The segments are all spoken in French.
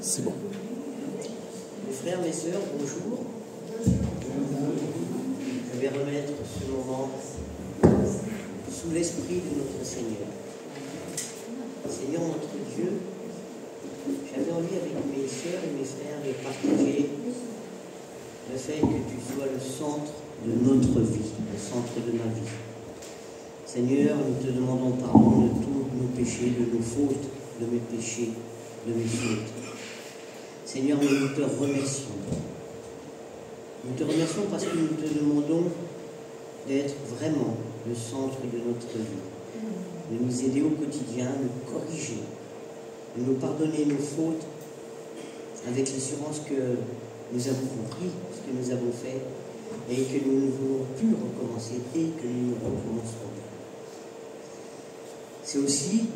C'est bon. Mes frères, mes sœurs, bonjour. Je vais remettre ce moment sous l'esprit de notre Seigneur. Seigneur notre Dieu, j'avais envie avec mes sœurs et mes frères de partager le fait que tu sois le centre de notre vie, le centre de ma vie. Seigneur, nous te demandons pardon de tous nos péchés, de nos fautes, de mes péchés, de mes fautes. Seigneur, nous te remercions. Nous te remercions parce que nous te demandons d'être vraiment le centre de notre vie, de nous aider au quotidien, de nous corriger, de nous pardonner nos fautes avec l'assurance que nous avons compris ce que nous avons fait et que nous ne voulons plus recommencer et que nous ne recommencerons pas. C'est aussi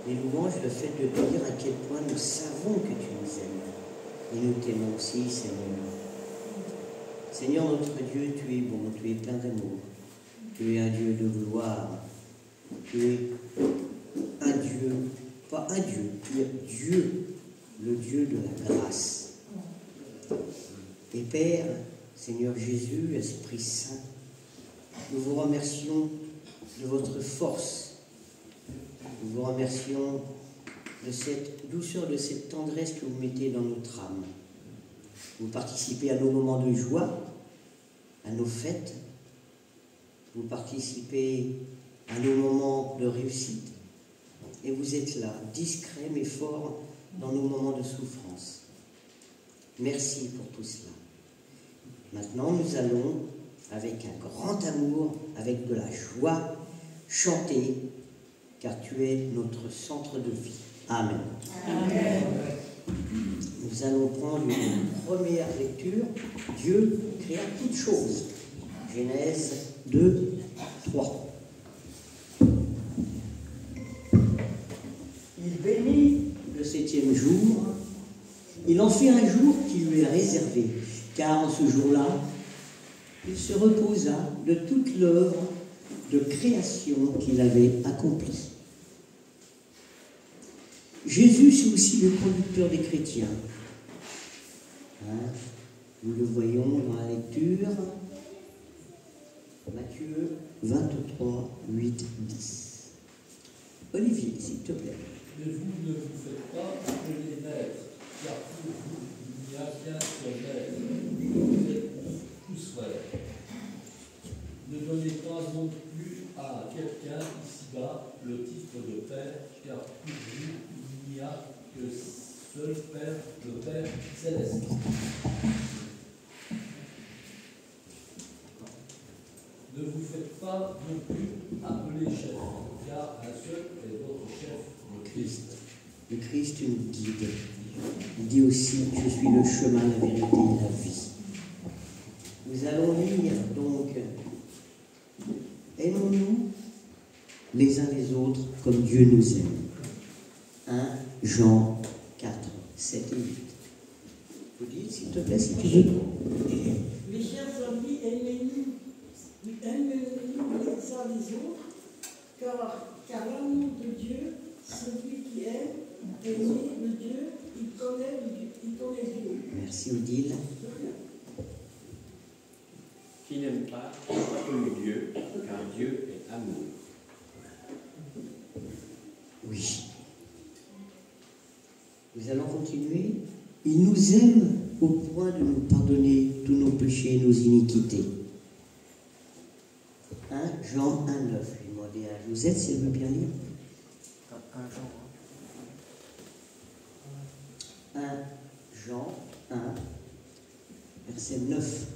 les louanges, le fait de te dire à quel point nous savons que tu nous aimes. Et nous t'aimons aussi, Seigneur. Seigneur notre Dieu, tu es bon, tu es plein d'amour. Tu es un Dieu de gloire. Tu es un Dieu, pas un Dieu, tu es Dieu, le Dieu de la grâce. Et Père, Seigneur Jésus, Esprit Saint, nous vous remercions de votre force. Nous vous remercions de cette douceur, de cette tendresse que vous mettez dans notre âme. Vous participez à nos moments de joie, à nos fêtes. Vous participez à nos moments de réussite. Et vous êtes là, discret mais fort, dans nos moments de souffrance. Merci pour tout cela. Maintenant, nous allons, avec un grand amour, avec de la joie, chanter, car tu es notre centre de vie. Amen. Amen. Nous allons prendre une première lecture. Dieu créa toutes choses. Genèse 2, 3. Il bénit le 7e jour. Il en fit un jour qui lui est réservé, car en ce jour-là, il se reposa de toute l'œuvre de création qu'il avait accomplie. Jésus, c'est aussi le conducteur des chrétiens. Nous le voyons dans la lecture. Matthieu 23, 8, 10. Olivier, s'il te plaît. Mais vous ne vous faites pas appeler maître, car pour vous, il n'y a qu'un seul maître. Vous êtes tous frères. Ne donnez pas non plus à quelqu'un ici-bas le titre de père, car pour vous, il n'y a que seul Père, le Père céleste. Ne vous faites pas non plus appeler chef, car un seul est votre chef, le Christ. Le Christ nous guide. Il dit aussi, je suis le chemin, la vérité et la vie. Nous allons lire donc, aimons-nous les uns les autres comme Dieu nous aime. 1 Jean 4, 7 et 8. Vous dites, s'il te plaît, si tu veux. Mes chers amis, aimez-nous les uns les autres, car l'amour de Dieu, celui qui aime, est né de Dieu, il connaît Dieu. Merci Odile. Qui n'aime pas n'a pas connu Dieu, car Dieu est amour. Oui. Nous allons continuer. Il nous aime au point de nous pardonner tous nos péchés et nos iniquités. 1 Jean 1, 9. Je vais demander à Josette si elle veut bien lire. 1 Jean 1, verset 9.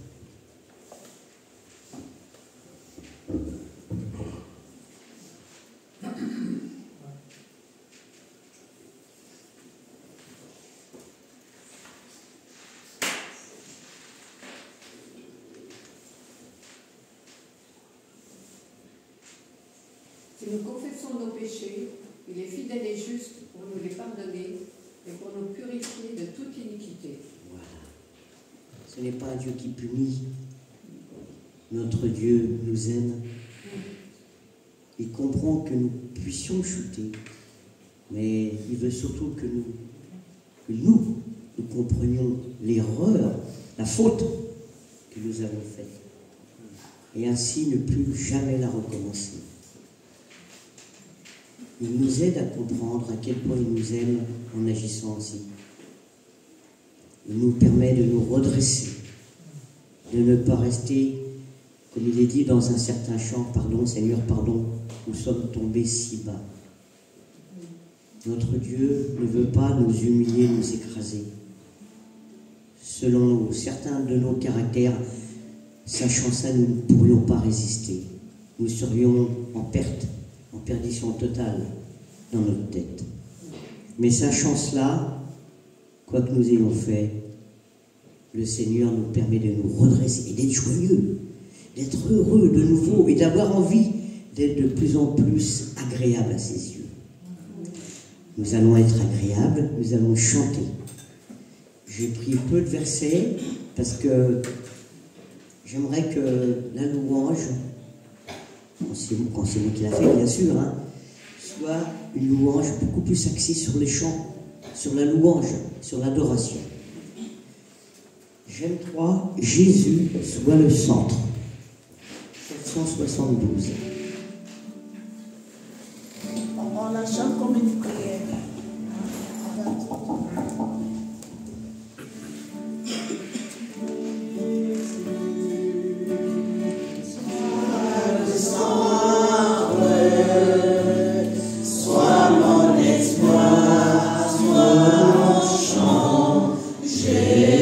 Si nous confessons nos péchés, il est fidèle et juste pour nous les pardonner et pour nous purifier de toute iniquité. Voilà. Ce n'est pas un Dieu qui punit. Notre Dieu nous aime. Il comprend que nous puissions chuter, mais il veut surtout que que nous comprenions l'erreur, la faute que nous avons faite, et ainsi ne plus jamais la recommencer. Il nous aide à comprendre à quel point il nous aime en agissant ainsi. Il nous permet de nous redresser, de ne pas rester, comme il est dit dans un certain chant, « Pardon, Seigneur, pardon, nous sommes tombés si bas. » Notre Dieu ne veut pas nous humilier, nous écraser. Selon certains de nos caractères, sachant ça, nous ne pourrions pas résister. Nous serions en perte, en perdition totale dans notre tête. Mais sachant cela, quoi que nous ayons fait, le Seigneur nous permet de nous redresser et d'être joyeux, d'être heureux de nouveau et d'avoir envie d'être de plus en plus agréable à ses yeux. Nous allons être agréables, nous allons chanter. J'ai pris peu de versets parce que j'aimerais que la louange, quand c'est moi qui l'a fait bien sûr, soit une louange beaucoup plus axée sur les chants, sur la louange, sur l'adoration. J'aime 3, Jésus soit le centre. 772. On la chante comme une prière. Jésus.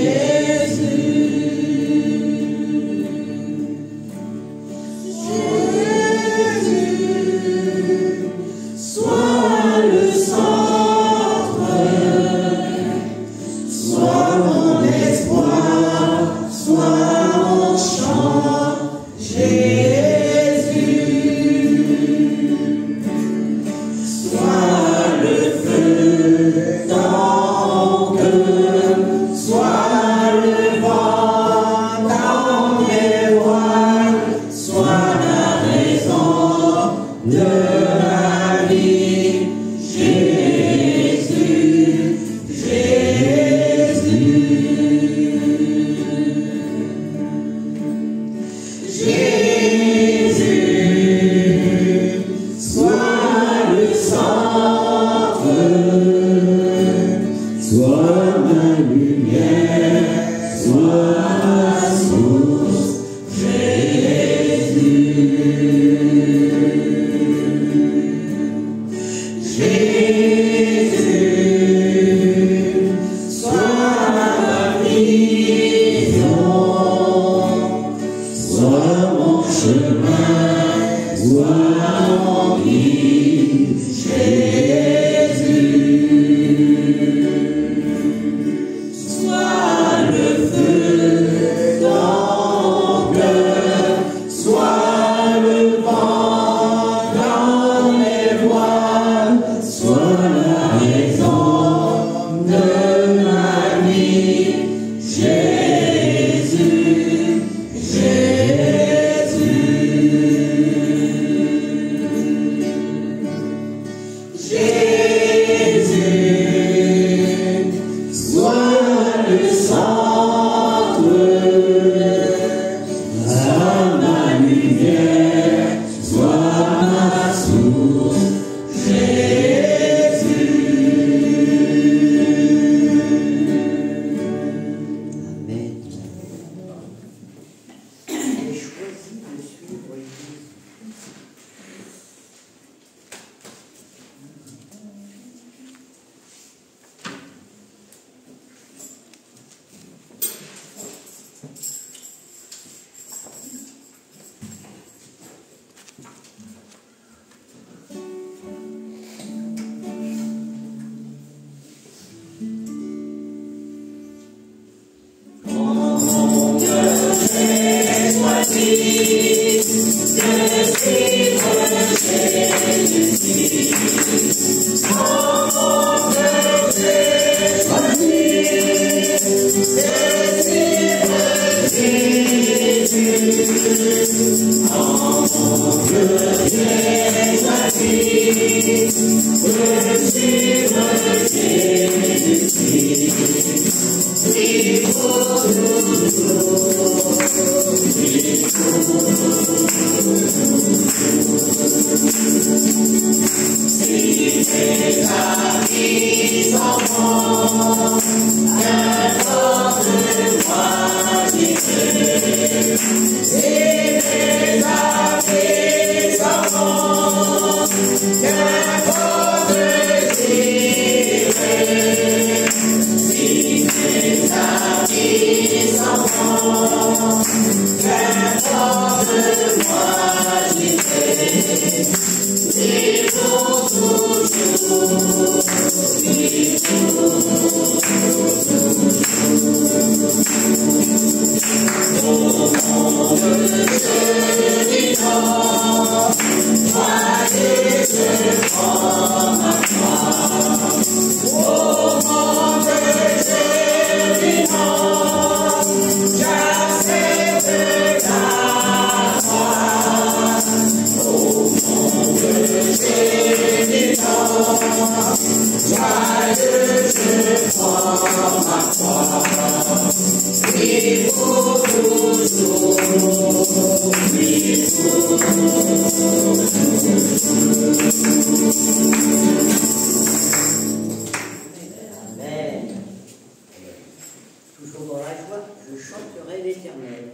Toujours dans la joie, je chanterai l'Éternel.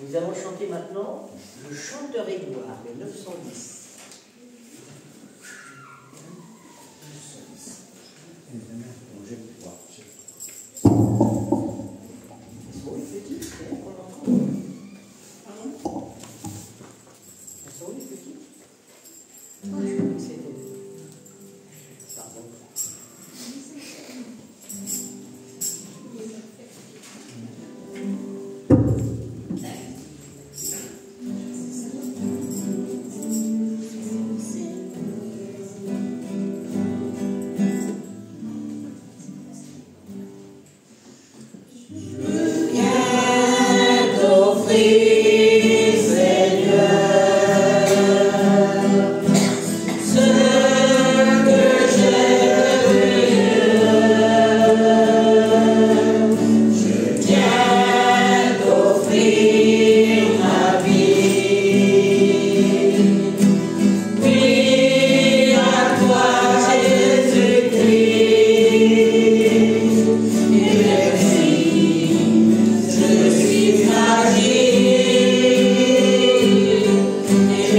Nous allons chanter maintenant le chanteur Édouard, le 910.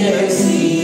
Merci.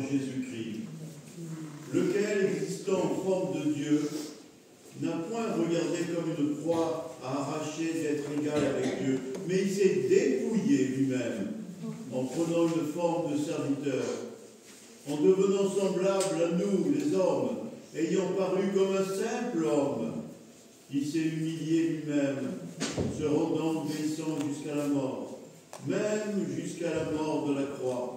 en Jésus-Christ, lequel, existant en forme de Dieu, n'a point regardé comme une proie à arracher d'être égal avec Dieu, mais il s'est dépouillé lui-même en prenant une forme de serviteur, en devenant semblable à nous, les hommes, ayant paru comme un simple homme. Il s'est humilié lui-même, se rendant obéissant jusqu'à la mort, même jusqu'à la mort de la croix.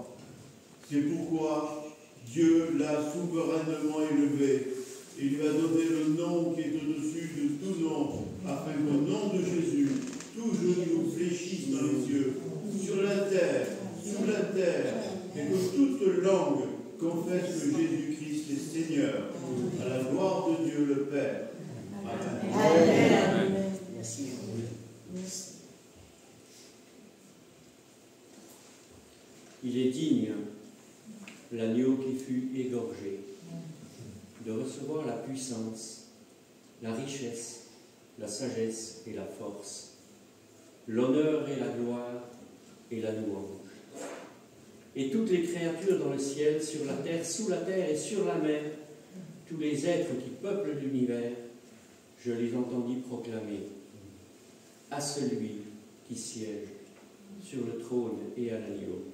C'est pourquoi Dieu l'a souverainement élevé et lui a donné le nom qui est au-dessus de tout nom, afin qu'au nom de Jésus, tout genou fléchisse dans les cieux, sur la terre, sous la terre, et que toute langue confesse que Jésus-Christ est Seigneur, à la gloire de Dieu le Père. Amen. Amen. Merci. Il est digne, l'agneau qui fut égorgé, de recevoir la puissance, la richesse, la sagesse et la force, l'honneur et la gloire et la louange. Et toutes les créatures dans le ciel, sur la terre, sous la terre et sur la mer, tous les êtres qui peuplent l'univers, je les entendis proclamer à celui qui siège sur le trône et à l'agneau,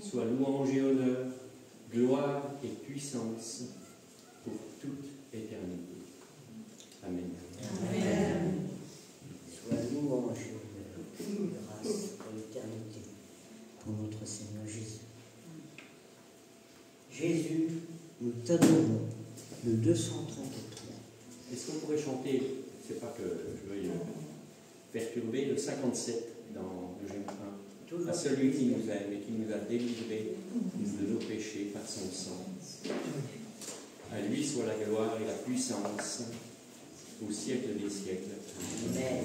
soit louange et honneur, gloire et puissance pour toute éternité. Amen. Amen. Soit louange et honneur, grâce pour l'éternité, pour notre Seigneur Jésus. Jésus, nous t'adorons, le 233. Est-ce qu'on pourrait chanter, c'est pas que je veuille perturber, le 57 dans le Genèse 1, à celui qui nous aime et qui nous a délivrés de nos péchés par son sang. À lui soit la gloire et la puissance au siècle des siècles. Amen.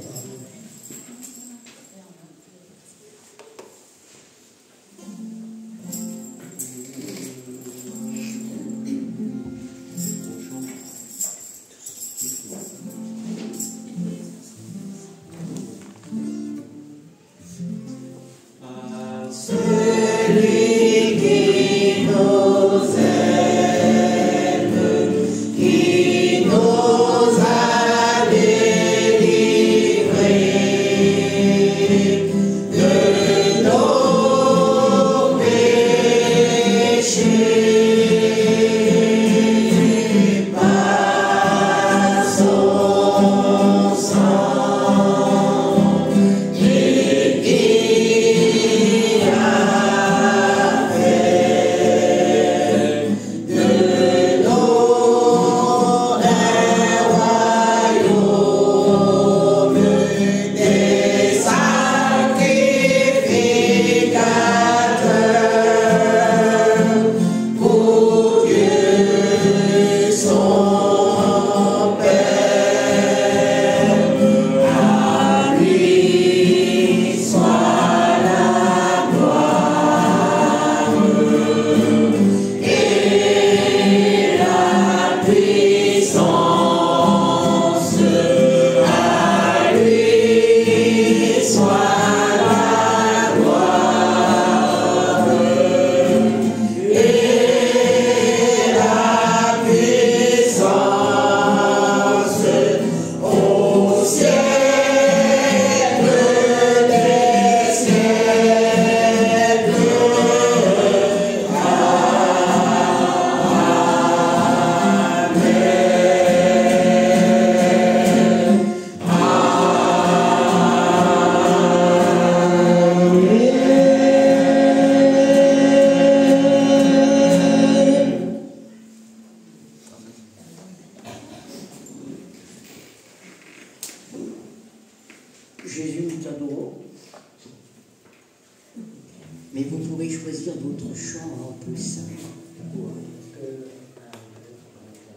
Jésus, nous t'adorons. Mais vous pouvez choisir d'autres chants un peu simples.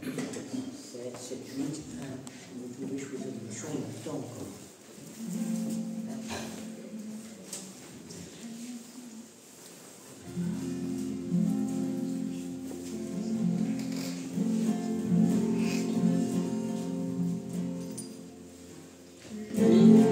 7, 7, 8, 1. Vous pouvez choisir des chants, on attend encore. Jésus.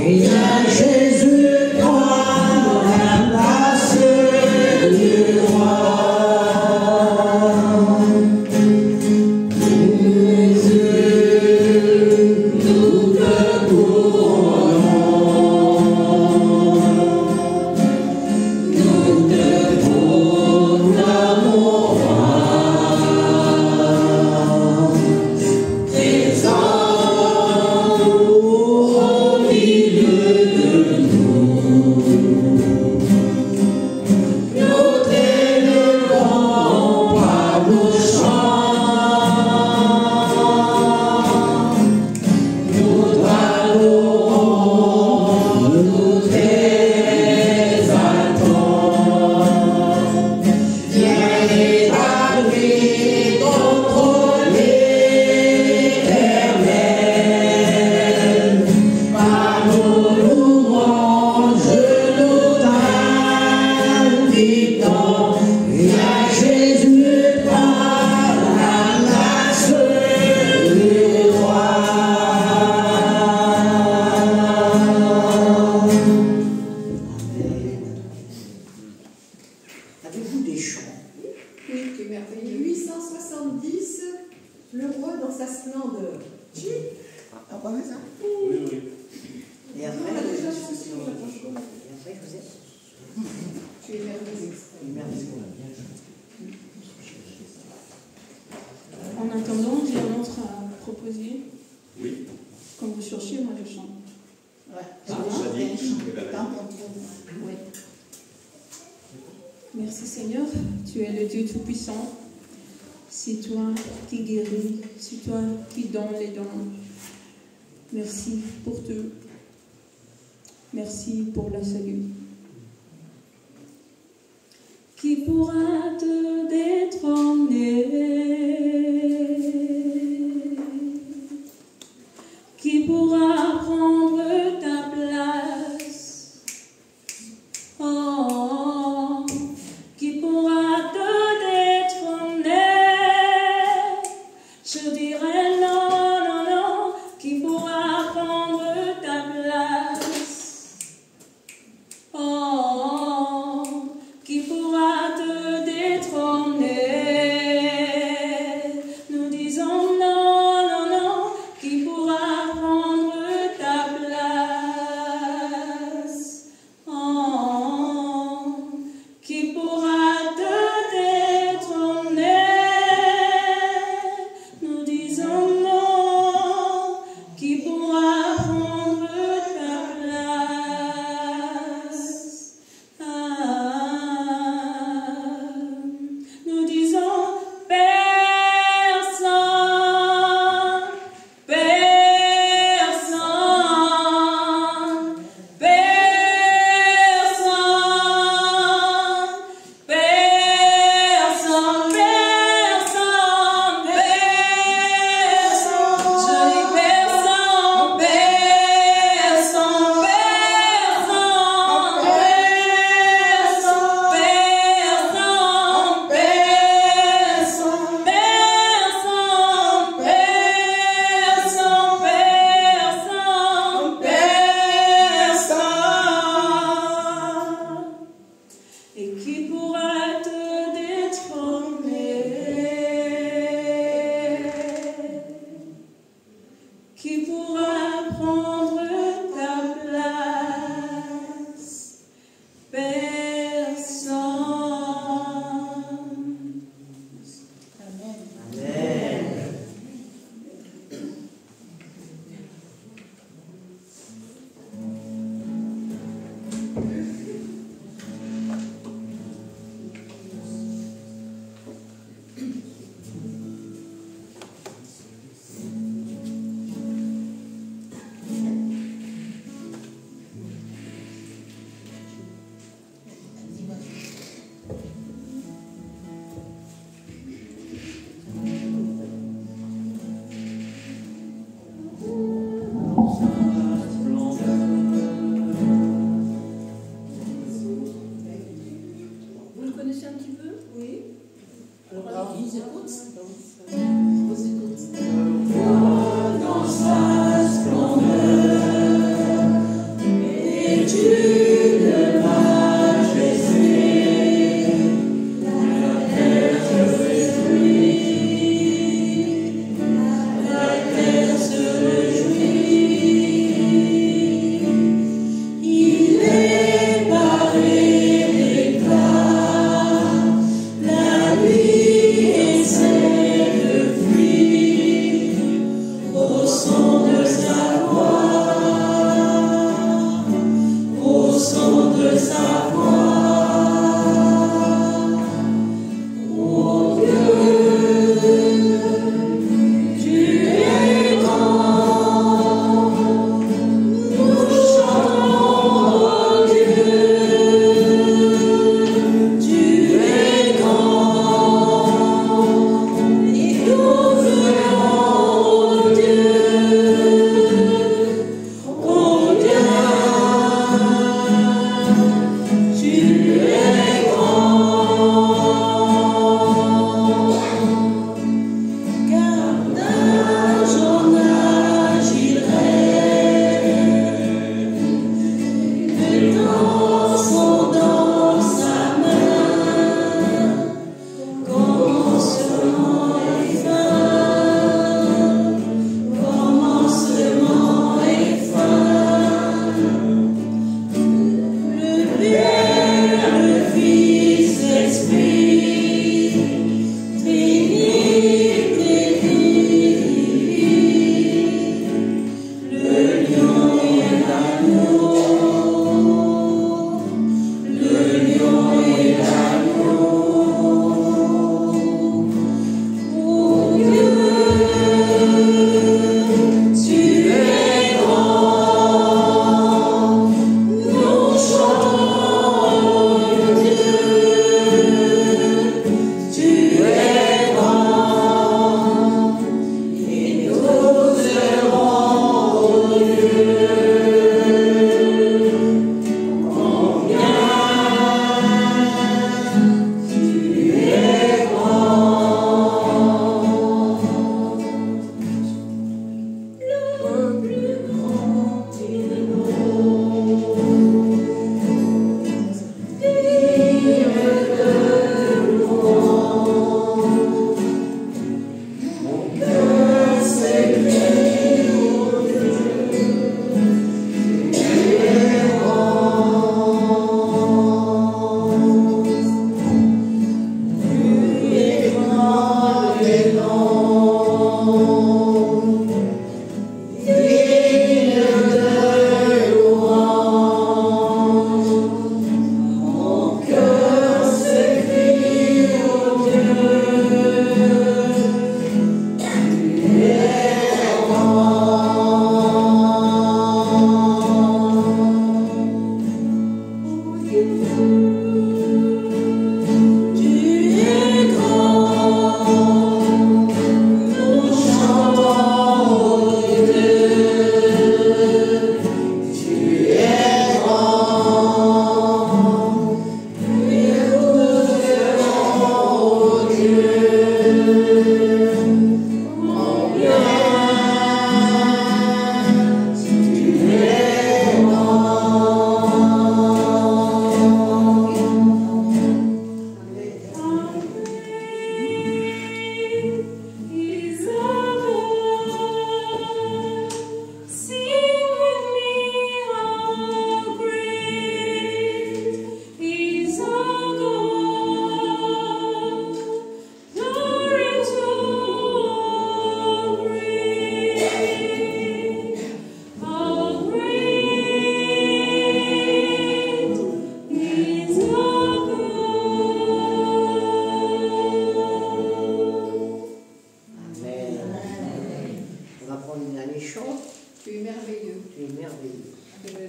Viens Jésus, prends la place du roi. Avez-vous des chants? Oui, qui est merveilleux. 870, le roi dans sa splendeur. Ah, pas mal ça? Oui, oui. Et après, On l'a déjà vous chanté, on l'a pas chanté. êtes Tu es merveilleux. En attendant, j'ai un autre à proposer. Oui. Quand vous cherchez, moi je chante. Ouais. Ah, ça dit. Eh ben, Tant qu'on trouve. Oui. Merci Seigneur, tu es le Dieu Tout-Puissant. C'est toi qui guéris, c'est toi qui donnes les dons. Merci pour tout. Merci pour la salut. Qui pourra te détrôner? Qui pourra prendre ta place? Oh, qui pourra te détrôner? Je dirais non, non, non. Qui pourra prendre ta place? Oh, qui pourra te détrôner?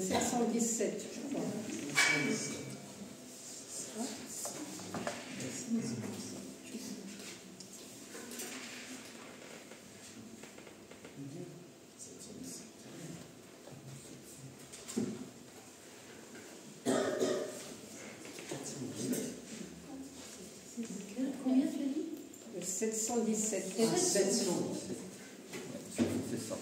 717, je crois. Combien tu as dit? 717. 700. C'est ça.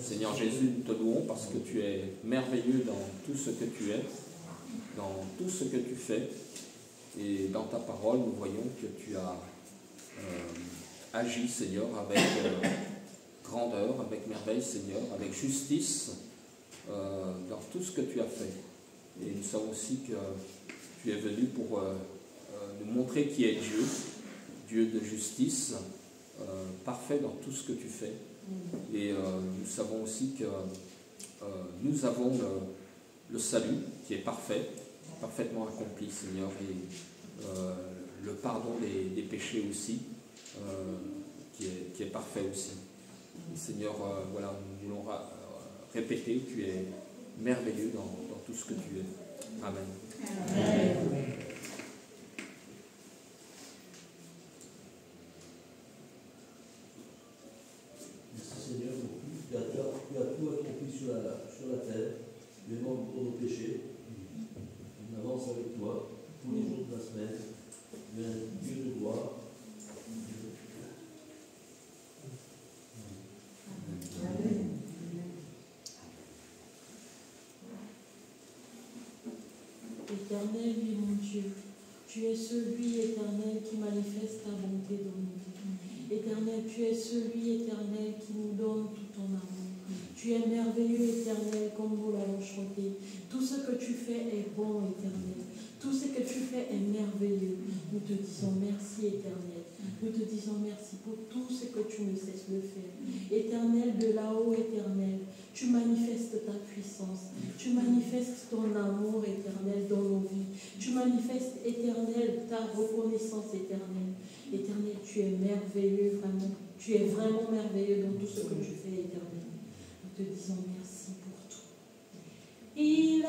Seigneur Jésus, nous te louons parce que tu es merveilleux dans tout ce que tu es, dans tout ce que tu fais. Et dans ta parole, nous voyons que tu as agi, Seigneur, avec grandeur, avec merveille, Seigneur, avec justice, dans tout ce que tu as fait. Et nous savons aussi que tu es venu pour nous montrer qui est Dieu, Dieu de justice, parfait dans tout ce que tu fais. Et savons aussi que nous avons le salut qui est parfait, parfaitement accompli, Seigneur, et le pardon des péchés aussi, qui est parfait aussi. Et Seigneur, voilà, nous voulons répéter, tu es merveilleux dans tout ce que tu es. Amen. Amen. Merci Seigneur pour tout. Tu as tout accompli sur la terre, tu es mort pour nos péchés. On avance avec toi tous les jours de la semaine. Tu es un Dieu de gloire. Éternel, oui, mon Dieu, tu es celui, éternel, qui manifeste ta bonté dans nos vies. Éternel, tu es celui, éternel, qui nous donne tout ton amour. Tu es merveilleux, éternel, comme nous l'avons chanté. Tout ce que tu fais est bon, éternel. Tout ce que tu fais est merveilleux. Nous te disons merci, éternel. Nous te disons merci pour tout ce que tu ne cesses de faire. Éternel, de là-haut, éternel, tu manifestes ta puissance. Tu manifestes ton amour, éternel, dans nos vies. Tu manifestes, éternel, ta reconnaissance, éternelle. Éternel, tu es merveilleux, vraiment. Tu es vraiment merveilleux dans tout ce que tu fais, éternel. Nous te disons merci pour tout. Il a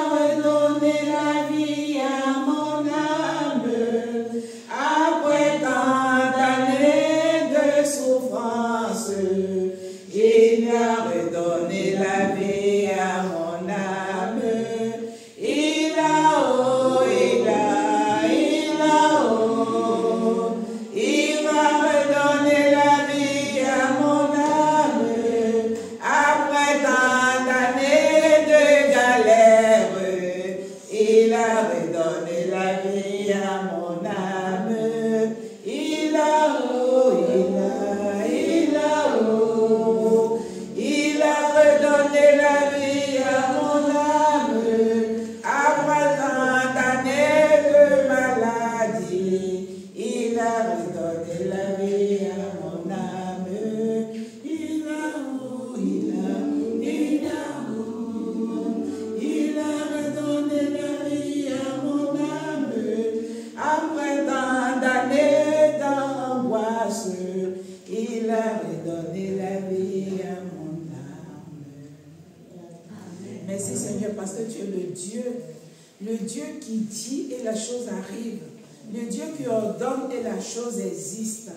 redonné la vie à mon âme après tant d'années de souffrance. Il a redonné la vie à mon âme. Il a il va redonner la vie à mon âme après tant d'années de galère. Il a redonné la vie à mon âme. Il a redonné la vie à mon âme après tant d'années de maladie. Il a redonné la vie à mon âme. Il a redonné la vie à mon âme après tant d'années d'angoisse. Il a redonné la vie à mon âme. Merci Seigneur parce que tu es le Dieu qui dit et la chose arrive, le Dieu qui ordonne et la chose existe.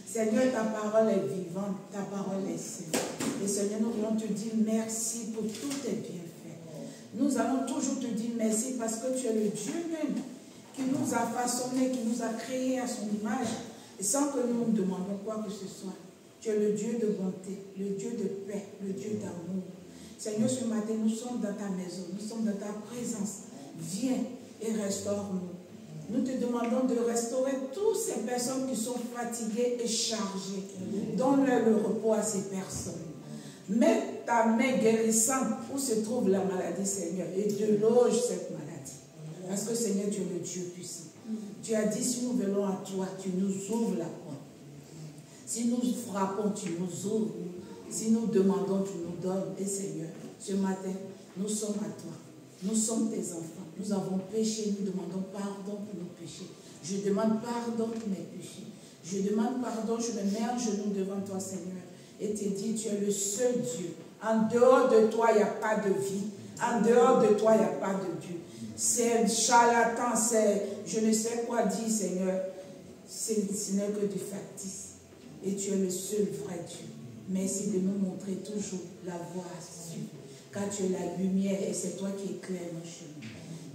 Seigneur, ta parole est vivante, ta parole est sainte. Et Seigneur, nous voulons te dire merci pour tous tes bienfaits. Nous allons toujours te dire merci parce que tu es le Dieu même qui nous a façonnés, qui nous a créés à son image, et sans que nous nous demandions quoi que ce soit. Tu es le Dieu de bonté, le Dieu de paix, le Dieu d'amour. Seigneur, ce matin, nous sommes dans ta maison, nous sommes dans ta présence. Viens et restaure-nous. Nous te demandons de restaurer toutes ces personnes qui sont fatiguées et chargées. Donne-leur le repos à ces personnes. Mets ta main guérissante où se trouve la maladie, Seigneur, et déloge cette maladie. Parce que, Seigneur, tu es le Dieu puissant. Tu as dit, si nous venons à toi, tu nous ouvres la porte. Si nous frappons, tu nous ouvres. Si nous demandons, tu nous donnes. Et Seigneur, ce matin, nous sommes à toi. Nous sommes tes enfants. Nous avons péché. Nous demandons pardon pour nos péchés. Je demande pardon pour mes péchés. Je demande pardon. Je me mets en genoux devant toi, Seigneur. Et te dis, tu es le seul Dieu. En dehors de toi, il n'y a pas de vie. En dehors de toi, il n'y a pas de Dieu. C'est charlatan, c'est je ne sais quoi dire, Seigneur. Ce n'est que du factice. Et tu es le seul vrai Dieu. Merci de nous montrer toujours la voie à suivre. Car tu es la lumière et c'est toi qui éclaires nos chemins.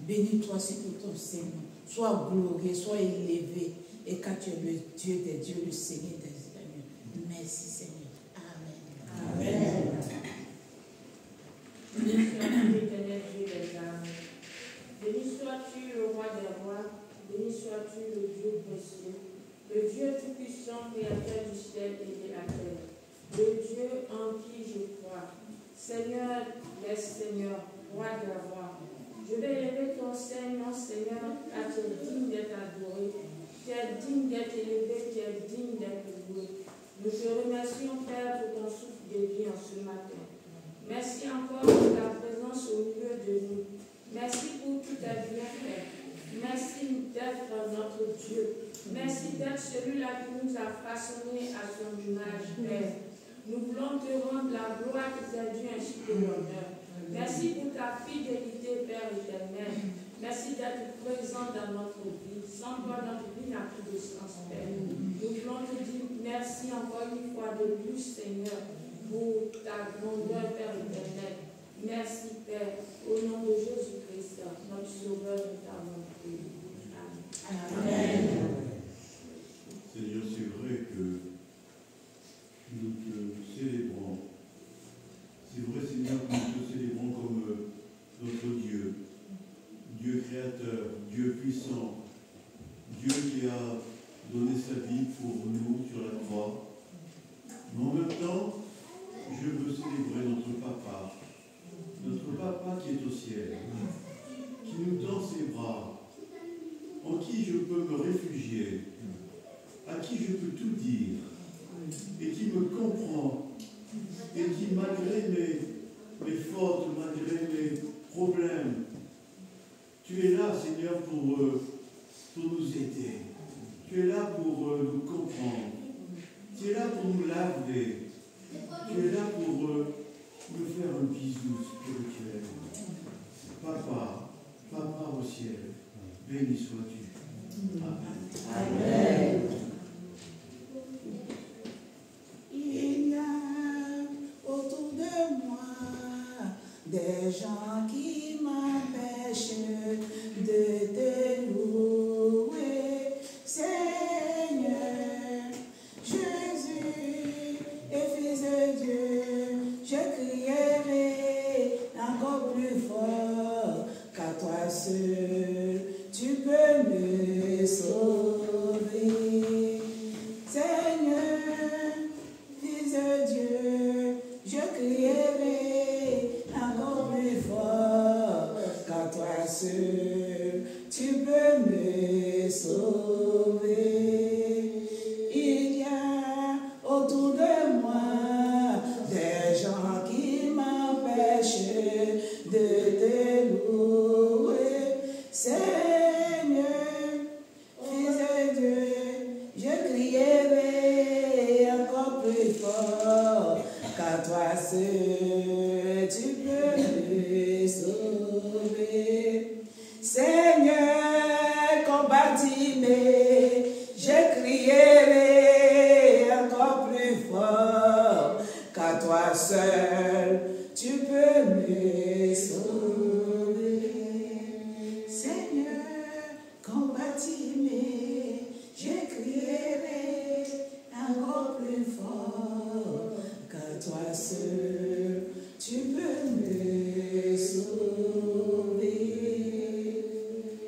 Bénis-toi sur ton Seigneur. Sois glorieux, sois élevé. Et car tu es le Dieu des dieux, le Seigneur des Seigneurs. Merci Seigneur. Amen. Amen. Béni sois-tu, éternel Dieu des âmes. Béni sois-tu, le roi des rois. Béni sois-tu, le Dieu précieux. Le Dieu tout-puissant, créateur du ciel et de la terre. Le Dieu en qui je crois. Seigneur, laisse Seigneur, roi de roi. Je vais élever ton Seigneur, Seigneur, car tu es digne d'être adoré. Tu Tu es digne d'être élevé, tu es digne d'être loué. Nous te remercions, Père, pour ton souffle de vie en ce matin. Merci encore pour ta présence au milieu de nous. Merci pour tout tes bienfaits. Merci d'être notre Dieu. Merci d'être celui-là qui nous a façonnés à son image, Père. Nous voulons te rendre la gloire qui t'est due ainsi que l'honneur. Merci pour ta fidélité, Père éternel. Merci d'être présent dans notre vie. Sans toi, notre vie n'a plus de sens, Père. Nous voulons te dire merci encore une fois de plus, Seigneur, pour ta grandeur, Père éternel. Merci, Père, au nom de Jésus-Christ, notre Sauveur, nous t'avons prié. Amen. Seigneur, c'est vrai que nous te célébrons. C'est vrai, Seigneur, que nous te célébrons comme notre Dieu. Dieu créateur, Dieu puissant, Dieu qui a donné sa vie pour nous sur la croix. Mais en même temps, je veux célébrer notre Papa qui est au ciel, qui nous tend ses bras, en qui je peux me réfugier, à qui je peux tout dire, et qui me comprend, et qui, malgré mes fautes, malgré mes problèmes, tu es là, Seigneur, pour nous aider. Tu es là pour nous comprendre. Tu es là pour nous laver. Tu es là pour nous faire un bisou spirituel. Papa au ciel, béni sois-tu. Amen. Amen. Il y a autour de moi des gens qui m'empêchent de te louer, Seigneur. Jésus est Fils de Dieu, je crierai encore plus fort qu'à toi seul, tu peux me sauver. Seigneur, Fils de Dieu, je crierai encore plus fort qu'à toi seul, tu peux me sauver. Il y a autour de moi des gens qui m'empêchent de te louer. Seigneur, Fils de Dieu, je crierai encore plus fort qu'à toi seul, tu peux me sauver. Seigneur, combattis-moi, je crierai encore plus fort qu'à toi seul, tu peux me sauver. Seigneur, combattis-moi, je crierai encore plus fort qu'à toi seul, tu peux me sauver.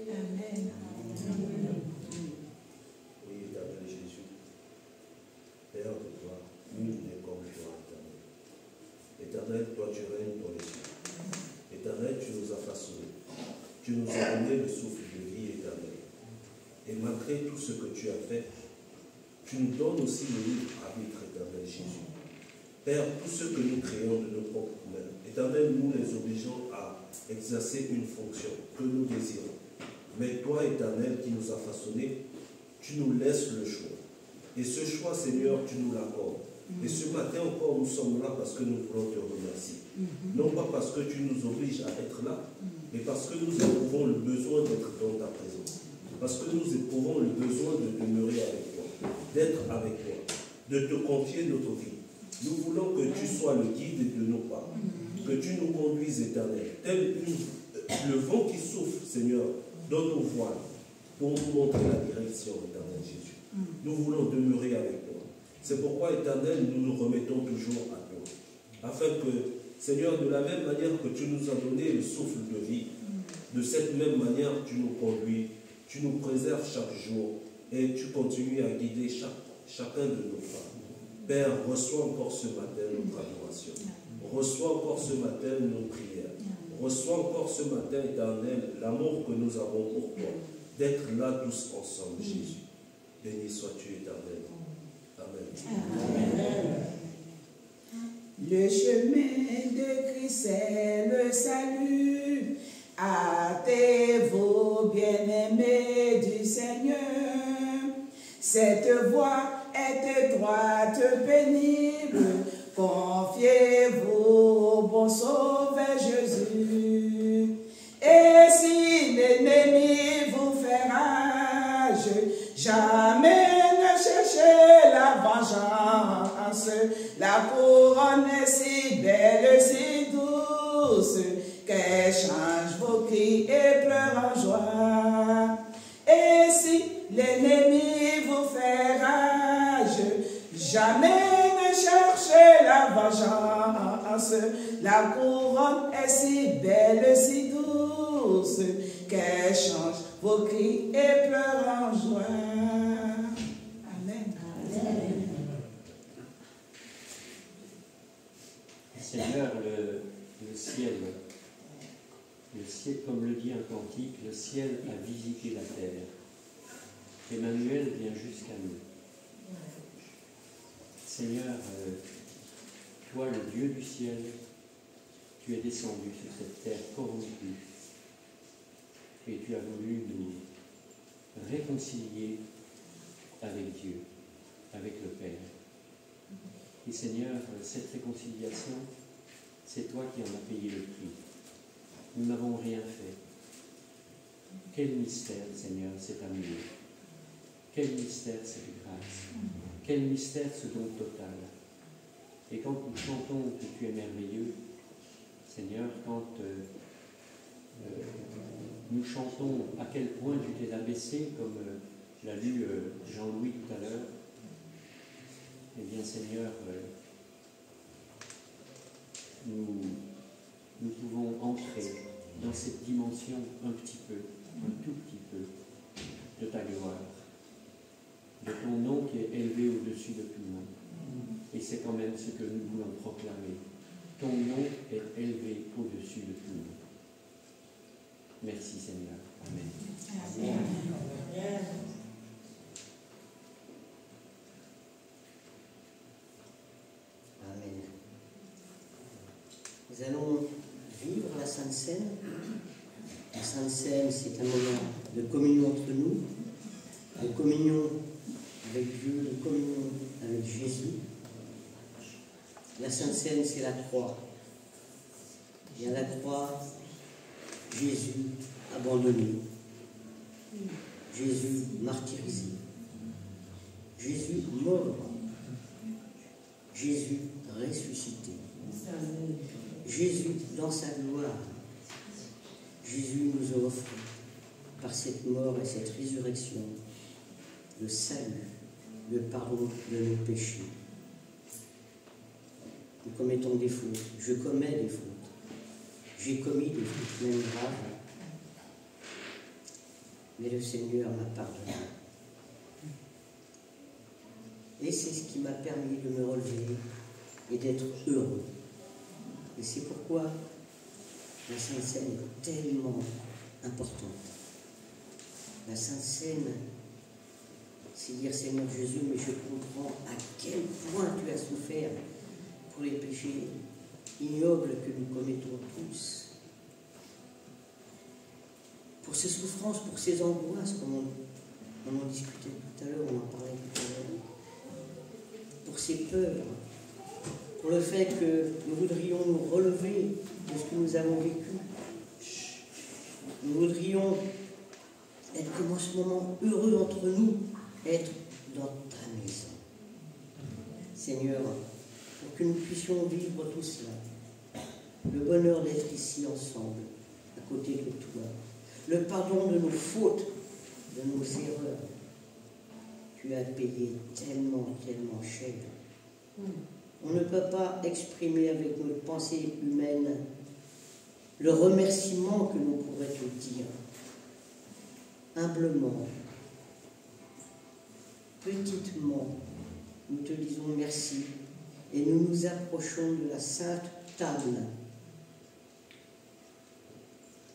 Amen. Oui, éternel Jésus, Père de toi, nul n'est comme toi, éternel. Éternel, toi tu règnes dans les cieux. Éternel, tu nous as façonnés. Tu nous as donné le souffle de vie éternelle. Et malgré tout ce que tu as fait, tu nous donnes aussi le libre arbitre, éternel Jésus. Père, tout ce que nous créons de nos propres mains, éternel, nous les obligeons à exercer une fonction que nous désirons. Mais toi, éternel, qui nous as façonnés, tu nous laisses le choix. Et ce choix, Seigneur, tu nous l'accordes. Et ce matin encore, nous sommes là parce que nous voulons te remercier. Non pas parce que tu nous obliges à être là, mais parce que nous éprouvons le besoin d'être dans ta présence. Parce que nous éprouvons le besoin de demeurer avec toi, d'être avec toi, de te confier notre vie. Nous voulons que tu sois le guide de nos pas, que tu nous conduises, éternel, tel le vent qui souffle, Seigneur, dans nos voiles, pour nous montrer la direction, éternel Jésus. Nous voulons demeurer avec toi. C'est pourquoi, éternel, nous nous remettons toujours à toi, afin que, Seigneur, de la même manière que tu nous as donné le souffle de vie, de cette même manière, tu nous conduis, tu nous préserves chaque jour, et tu continues à guider chacun de nos pas. Père, reçois encore ce matin notre adoration. Reçois encore ce matin nos prières. Reçois encore ce matin, éternel, l'amour que nous avons pour toi, d'être là tous ensemble, Jésus. Béni sois-tu, Éternel. Amen. Amen. Le chemin de Christ est le salut. Hâtez-vous, bien-aimés du Seigneur. Cette voie est étroite, pénible. Confiez-vous au bon Sauveur Jésus. Et si l'ennemi vous fait rage, jamais ne cherchez la vengeance. La couronne est si belle, si douce, qu'elle change vos cris et pleurs en joie. Et si l'ennemi vous fait rage, jamais ne cherchez la vengeance. La couronne est si belle, si douce, qu'elle change vos cris et pleurs en joie. Amen. Amen. Seigneur, le ciel, comme le dit un cantique, le ciel a visité la terre. Emmanuel vient jusqu'à nous. Seigneur, toi, le Dieu du ciel, tu es descendu sur cette terre corrompue et tu as voulu nous réconcilier avec Dieu, avec le Père. Et Seigneur, cette réconciliation, c'est toi qui en as payé le prix. Nous n'avons rien fait. Quel mystère, Seigneur, cet amour. Quel mystère, cette grâce. Quel mystère, ce don total. Et quand nous chantons que tu es merveilleux, Seigneur, quand nous chantons à quel point tu t'es abaissé, comme l'a lu Jean-Louis tout à l'heure, eh bien, Seigneur, nous pouvons entrer dans cette dimension un petit peu, un tout petit peu, de ta gloire, de ton nom qui est élevé au-dessus de tout nom. Et c'est quand même ce que nous voulons proclamer. Ton nom est élevé au-dessus de tout nom. Merci Seigneur. Amen. Amen. Amen. Amen. Nous allons vivre la Sainte Seine. La Sainte Seine, c'est un moment de communion entre nous, de communion avec Dieu, de communion avec Jésus. La Sainte Seine, c'est la croix. Et à la croix, Jésus abandonné, Jésus martyrisé, Jésus mort, Jésus ressuscité, Jésus dans sa gloire. Jésus nous offre, par cette mort et cette résurrection, le salut, le pardon de nos péchés. Nous commettons des fautes, je commets des fautes, j'ai commis des fautes même graves, mais le Seigneur m'a pardonné. Et c'est ce qui m'a permis de me relever et d'être heureux. Et c'est pourquoi la Sainte Seine est tellement importante. La Sainte Seine, c'est dire Seigneur Jésus, mais je comprends à quel point tu as souffert pour les péchés ignobles que nous commettons tous. Pour ces souffrances, pour ces angoisses, comme on en discutait tout à l'heure, on en parlait tout à l'heure. Pour ces peurs, pour le fait que nous voudrions nous relever de ce que nous avons vécu. Nous voudrions être comme en ce moment heureux entre nous, être dans ta maison. Seigneur, pour que nous puissions vivre tout cela, le bonheur d'être ici ensemble, à côté de toi, le pardon de nos fautes, de nos erreurs. Tu as payé tellement, tellement cher. On ne peut pas exprimer avec notre pensée humaine le remerciement que nous pourrions te dire. Humblement, petitement, nous te disons merci et nous nous approchons de la sainte table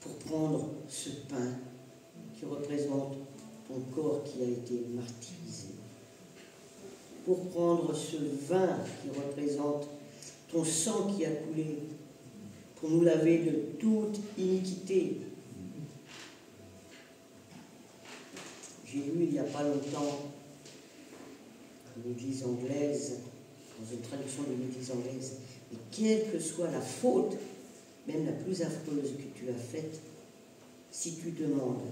pour prendre ce pain qui représente ton corps qui a été martyrisé, pour prendre ce vin qui représente ton sang qui a coulé, pour nous laver de toute iniquité. J'ai lu il n'y a pas longtemps une église anglaise, dans une traduction d'une église anglaise, et quelle que soit la faute, même la plus affreuse que tu as faite, si tu demandes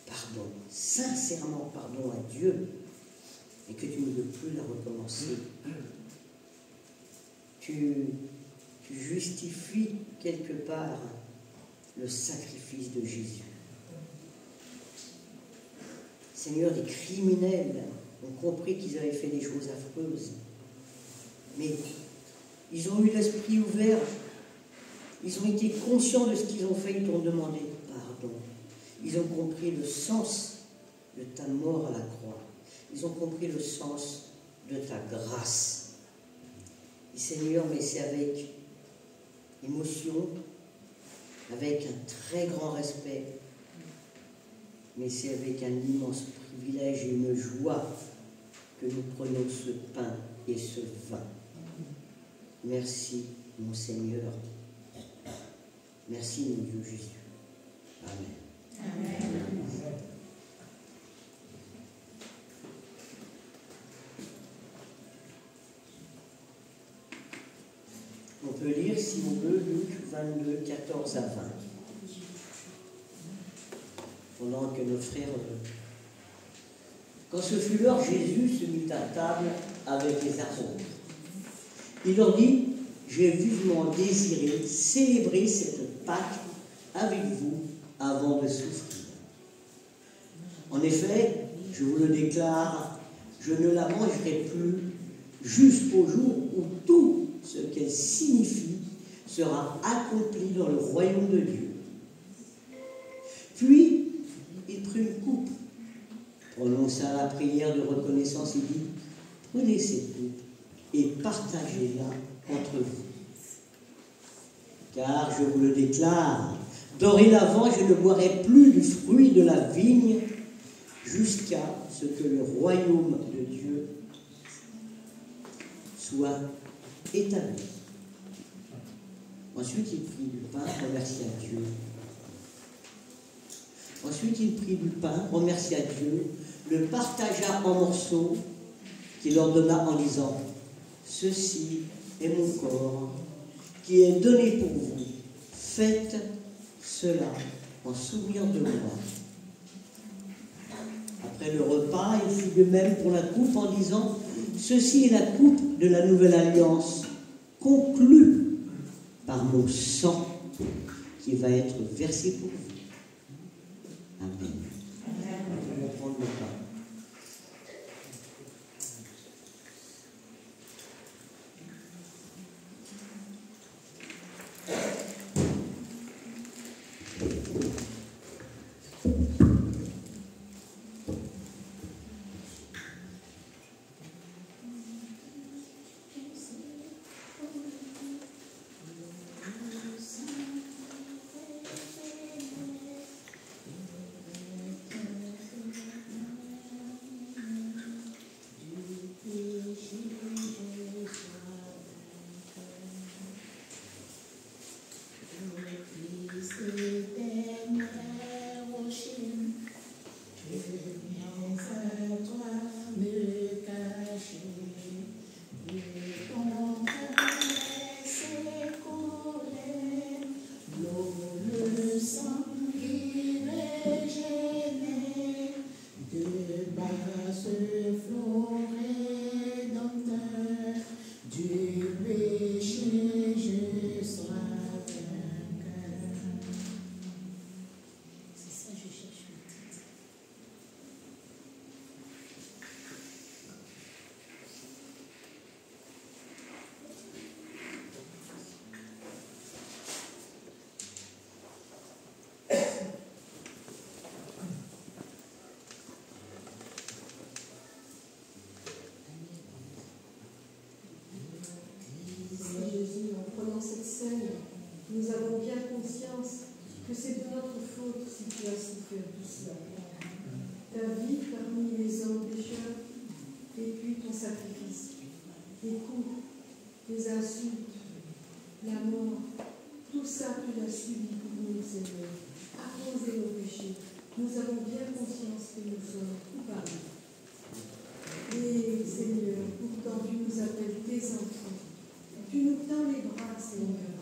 pardon, sincèrement pardon à Dieu, et que tu ne veux plus la recommencer, tu justifies quelque part le sacrifice de Jésus. Seigneur, les criminels ont compris qu'ils avaient fait des choses affreuses, mais ils ont eu l'esprit ouvert, ils ont été conscients de ce qu'ils ont fait, ils t'ont demandé pardon. Ils ont compris le sens de ta mort à la croix. Ils ont compris le sens de ta grâce. Et Seigneur, mais c'est avec émotion, avec un très grand respect, mais c'est avec un immense privilège et une joie que nous prenons ce pain et ce vin. Merci, mon Seigneur. Merci, mon Dieu Jésus. Amen. Amen. On peut lire, si on veut, Luc 22, 14 à 20. Pendant que nos frères... Quand ce fut l'heure, Jésus se mit à table avec les apôtres. Il leur dit, j'ai vivement désiré célébrer cette Pâque avec vous avant de souffrir. En effet, je vous le déclare, je ne la mangerai plus jusqu'au jour où tout ce qu'elle signifie sera accompli dans le royaume de Dieu. Puis, il prit une coupe, prononça la prière de reconnaissance et dit, prenez cette coupe et partagez-la entre vous. Car je vous le déclare, dorénavant je ne boirai plus du fruit de la vigne jusqu'à ce que le royaume de Dieu soit établi. Ensuite il prit du pain, remercia Dieu. Ensuite il prit du pain, remercia Dieu, le partagea en morceaux, qu'il leur donna en disant, ceci est mon corps qui est donné pour vous. Faites cela en souvenir de moi. Après le repas, il fit de même pour la coupe en disant, ceci est la coupe de la nouvelle alliance, conclue par mon sang qui va être versé pour vous. Amen. On va prendre le pain. ton sacrifice, des coups, des insultes, la mort, tout ça tu l'as subi pour nous, Seigneur. À cause de nos péchés, nous avons bien conscience que nous sommes coupables. Et Seigneur, pourtant tu nous appelles tes enfants. Tu nous tends les bras, Seigneur,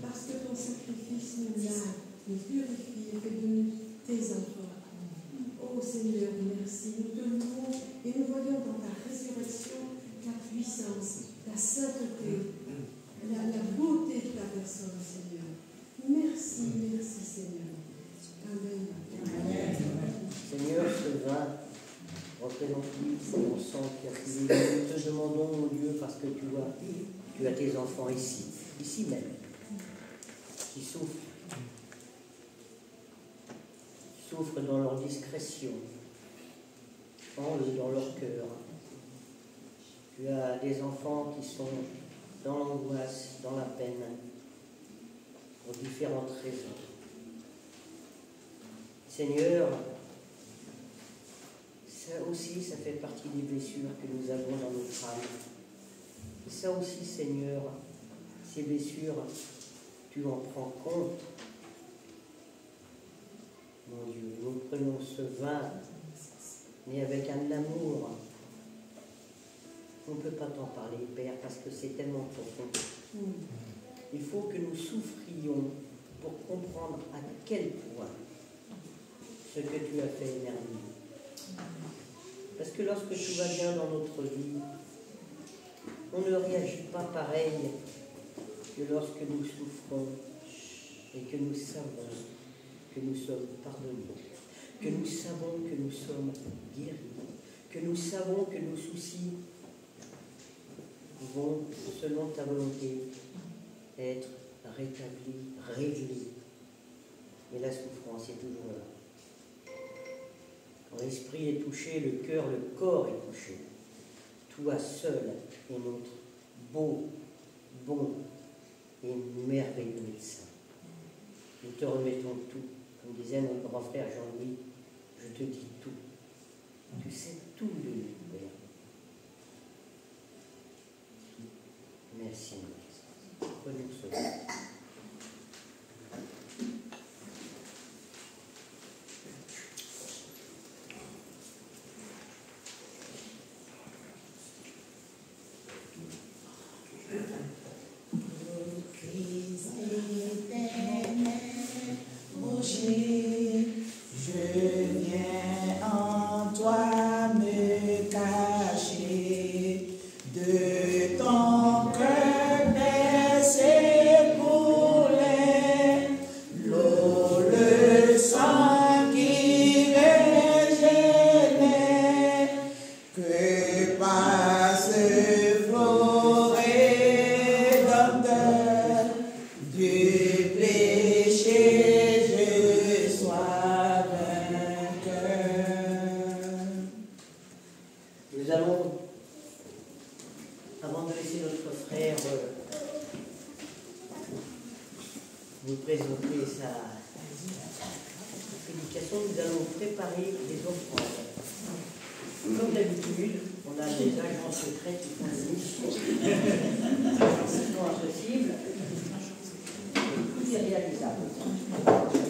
parce que ton sacrifice nous lave, nous purifie et fait de nous tes enfants. Oh Seigneur, merci. Nous te louons et nous voyons dans ta résurrection ta puissance, ta sainteté, la beauté de ta personne, Seigneur. Merci, merci Seigneur. Amen. Amen. Seigneur, ce vin représente-lui, c'est mon sang qui a coulé. Nous te demandons, mon Dieu, parce que tu as tes enfants ici même, qui souffrent dans leur discrétion, enlève dans leur cœur. Tu as des enfants qui sont dans l'angoisse, dans la peine, pour différentes raisons. Seigneur, ça aussi, ça fait partie des blessures que nous avons dans notre âme. Et ça aussi, Seigneur, ces blessures, tu en prends compte. Mon Dieu, nous prenons ce vin, mais avec un amour. On ne peut pas t'en parler, Père, parce que c'est tellement profond. Il faut que nous souffrions pour comprendre à quel point ce que tu as fait est merveilleux. Parce que lorsque tout va bien dans notre vie, on ne réagit pas pareil que lorsque nous souffrons et que nous savons que nous sommes pardonnés, que nous savons que nous sommes guéris, que nous savons que nos soucis vont, selon ta volonté, être rétablis, réglés. Mais la souffrance est toujours là. Quand l'esprit est touché, le cœur, le corps est touché. Toi seul est notre beau, bon et merveilleux médecin. Nous te remettons tout. Comme disait mon grand frère Jean-Louis, je te dis tout. Tu sais tout de nous, Père. Merci, mon Prenons ce moment. Tout est réalisable.